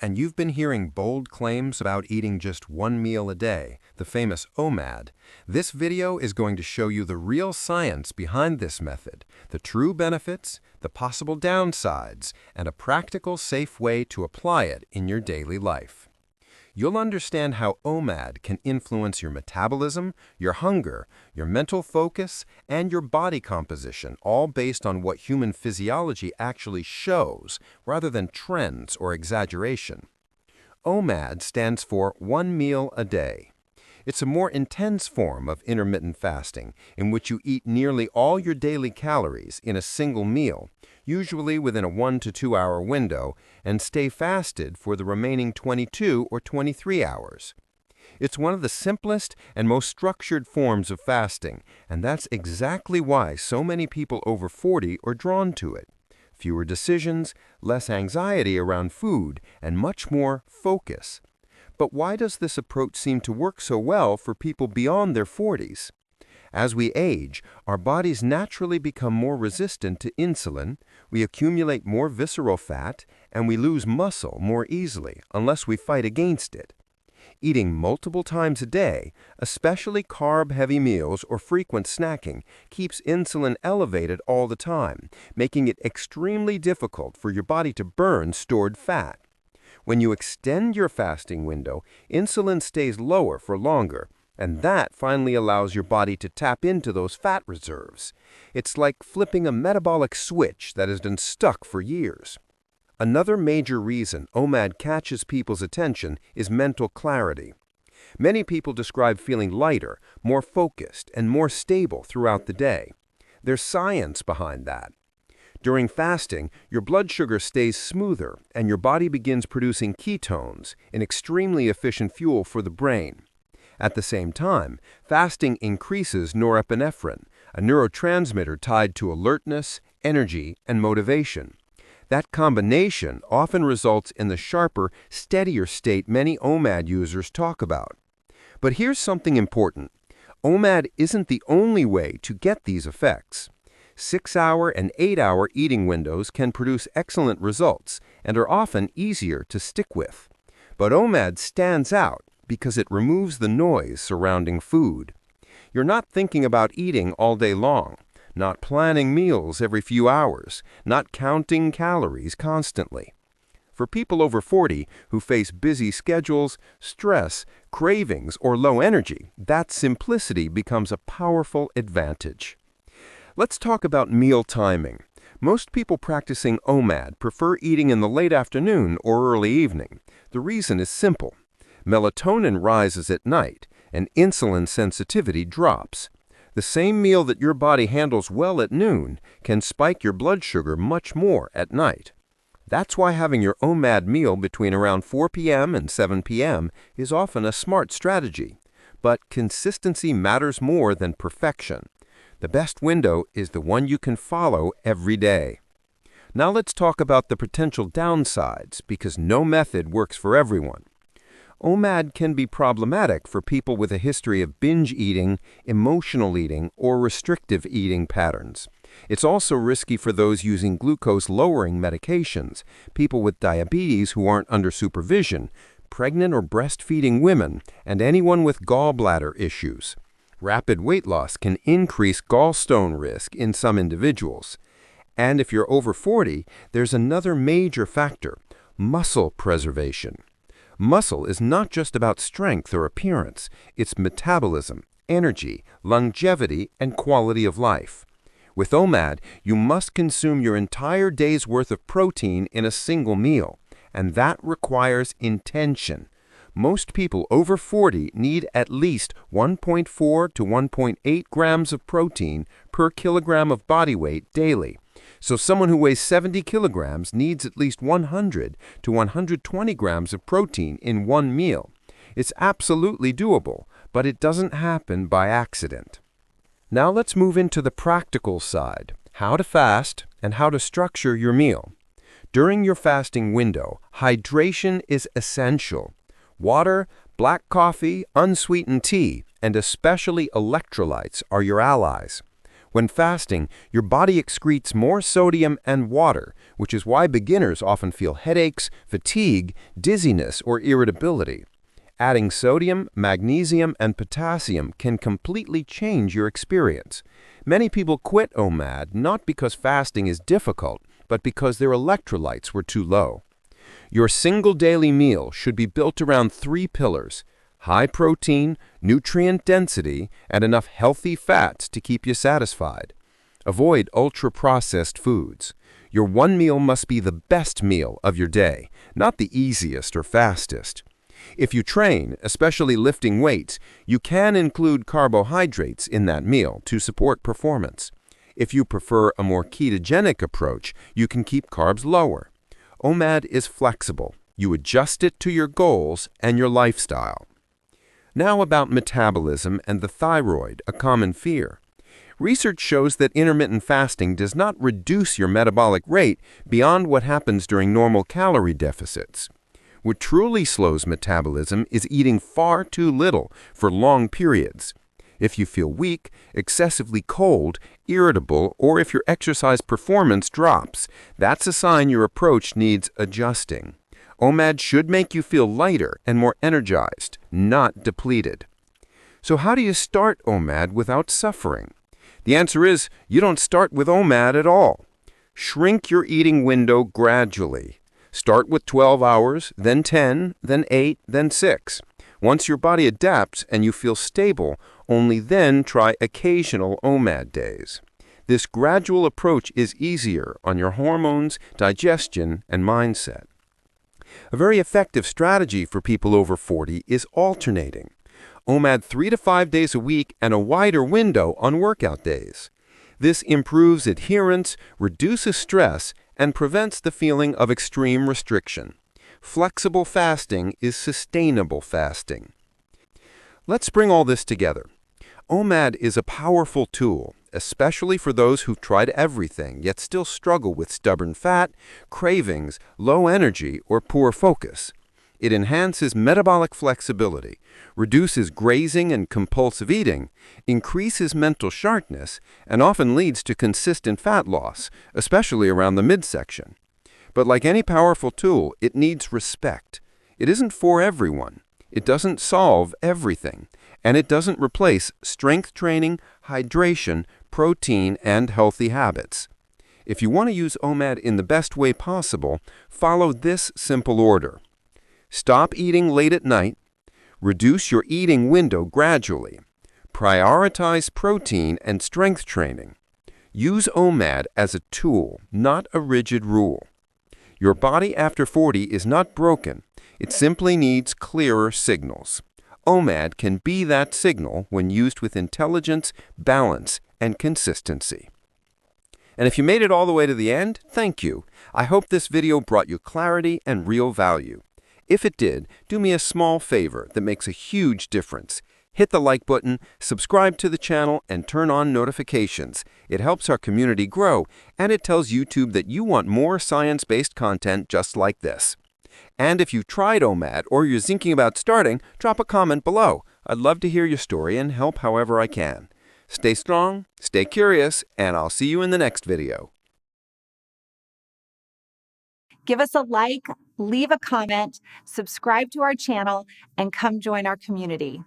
And you've been hearing bold claims about eating just one meal a day, the famous OMAD. This video is going to show you the real science behind this method, the true benefits, the possible downsides, and a practical, safe way to apply it in your daily life. You'll understand how OMAD can influence your metabolism, your hunger, your mental focus, and your body composition, all based on what human physiology actually shows, rather than trends or exaggeration. OMAD stands for 1 meal a day. It's a more intense form of intermittent fasting, in which you eat nearly all your daily calories in a single meal, usually within a 1 to 2 hour window, and stay fasted for the remaining 22 or 23 hours. It's one of the simplest and most structured forms of fasting, and that's exactly why so many people over 40 are drawn to it. Fewer decisions, less anxiety around food, and much more focus. But why does this approach seem to work so well for people beyond their 40s? As we age, our bodies naturally become more resistant to insulin, we accumulate more visceral fat, and we lose muscle more easily unless we fight against it. Eating multiple times a day, especially carb-heavy meals or frequent snacking, keeps insulin elevated all the time, making it extremely difficult for your body to burn stored fat. When you extend your fasting window, insulin stays lower for longer, and that finally allows your body to tap into those fat reserves. It's like flipping a metabolic switch that has been stuck for years. Another major reason OMAD catches people's attention is mental clarity. Many people describe feeling lighter, more focused, and more stable throughout the day. There's science behind that. During fasting, your blood sugar stays smoother and your body begins producing ketones, an extremely efficient fuel for the brain. At the same time, fasting increases norepinephrine, a neurotransmitter tied to alertness, energy, and motivation. That combination often results in the sharper, steadier state many OMAD users talk about. But here's something important. OMAD isn't the only way to get these effects. 6-hour and 8-hour eating windows can produce excellent results and are often easier to stick with. But OMAD stands out because it removes the noise surrounding food. You're not thinking about eating all day long, not planning meals every few hours, not counting calories constantly. For people over 40 who face busy schedules, stress, cravings, or low energy, that simplicity becomes a powerful advantage. Let's talk about meal timing. Most people practicing OMAD prefer eating in the late afternoon or early evening. The reason is simple. Melatonin rises at night, and insulin sensitivity drops. The same meal that your body handles well at noon can spike your blood sugar much more at night. That's why having your OMAD meal between around 4 p.m. and 7 p.m. is often a smart strategy. But consistency matters more than perfection. The best window is the one you can follow every day. Now let's talk about the potential downsides, because no method works for everyone. OMAD can be problematic for people with a history of binge eating, emotional eating, or restrictive eating patterns. It's also risky for those using glucose-lowering medications, people with diabetes who aren't under supervision, pregnant or breastfeeding women, and anyone with gallbladder issues. Rapid weight loss can increase gallstone risk in some individuals. And if you're over 40, there's another major factor: muscle preservation. Muscle is not just about strength or appearance, it's metabolism, energy, longevity, and quality of life. With OMAD, you must consume your entire day's worth of protein in a single meal, and that requires intention. Most people over 40 need at least 1.4 to 1.8 grams of protein per kilogram of body weight daily. So someone who weighs 70 kilograms needs at least 100 to 120 grams of protein in one meal. It's absolutely doable, but it doesn't happen by accident. Now let's move into the practical side, how to fast and how to structure your meal. During your fasting window, hydration is essential. Water, black coffee, unsweetened tea, and especially electrolytes are your allies. When fasting, your body excretes more sodium and water, which is why beginners often feel headaches, fatigue, dizziness, or irritability. Adding sodium, magnesium, and potassium can completely change your experience. Many people quit OMAD not because fasting is difficult, but because their electrolytes were too low. Your single daily meal should be built around 3 pillars: high protein, nutrient density, and enough healthy fats to keep you satisfied. Avoid ultra-processed foods. Your one meal must be the best meal of your day, not the easiest or fastest. If you train, especially lifting weights, you can include carbohydrates in that meal to support performance. If you prefer a more ketogenic approach, you can keep carbs lower. OMAD is flexible. You adjust it to your goals and your lifestyle. Now about metabolism and the thyroid, a common fear. Research shows that intermittent fasting does not reduce your metabolic rate beyond what happens during normal calorie deficits. What truly slows metabolism is eating far too little for long periods. If you feel weak, excessively cold, irritable, or if your exercise performance drops, that's a sign your approach needs adjusting. OMAD should make you feel lighter and more energized, not depleted. So how do you start OMAD without suffering? The answer is you don't start with OMAD at all. Shrink your eating window gradually. Start with 12 hours, then 10, then 8, then 6. Once your body adapts and you feel stable, only then try occasional OMAD days. This gradual approach is easier on your hormones, digestion, and mindset. A very effective strategy for people over 40 is alternating. OMAD 3 to 5 days a week and a wider window on workout days. This improves adherence, reduces stress, and prevents the feeling of extreme restriction. Flexible fasting is sustainable fasting. Let's bring all this together. OMAD is a powerful tool, especially for those who've tried everything yet still struggle with stubborn fat, cravings, low energy, or poor focus. It enhances metabolic flexibility, reduces grazing and compulsive eating, increases mental sharpness, and often leads to consistent fat loss, especially around the midsection. But like any powerful tool, it needs respect. It isn't for everyone. It doesn't solve everything, and it doesn't replace strength training, hydration, protein, and healthy habits. If you want to use OMAD in the best way possible, follow this simple order. Stop eating late at night. Reduce your eating window gradually. Prioritize protein and strength training. Use OMAD as a tool, not a rigid rule. Your body after 40 is not broken. It simply needs clearer signals. OMAD can be that signal when used with intelligence, balance, and consistency. And if you made it all the way to the end, thank you. I hope this video brought you clarity and real value. If it did, do me a small favor that makes a huge difference. Hit the like button, subscribe to the channel, and turn on notifications. It helps our community grow, and it tells YouTube that you want more science-based content just like this. And if you've tried OMAD or you're thinking about starting, drop a comment below. I'd love to hear your story and help however I can. Stay strong, stay curious, and I'll see you in the next video. Give us a like, leave a comment, subscribe to our channel, and come join our community.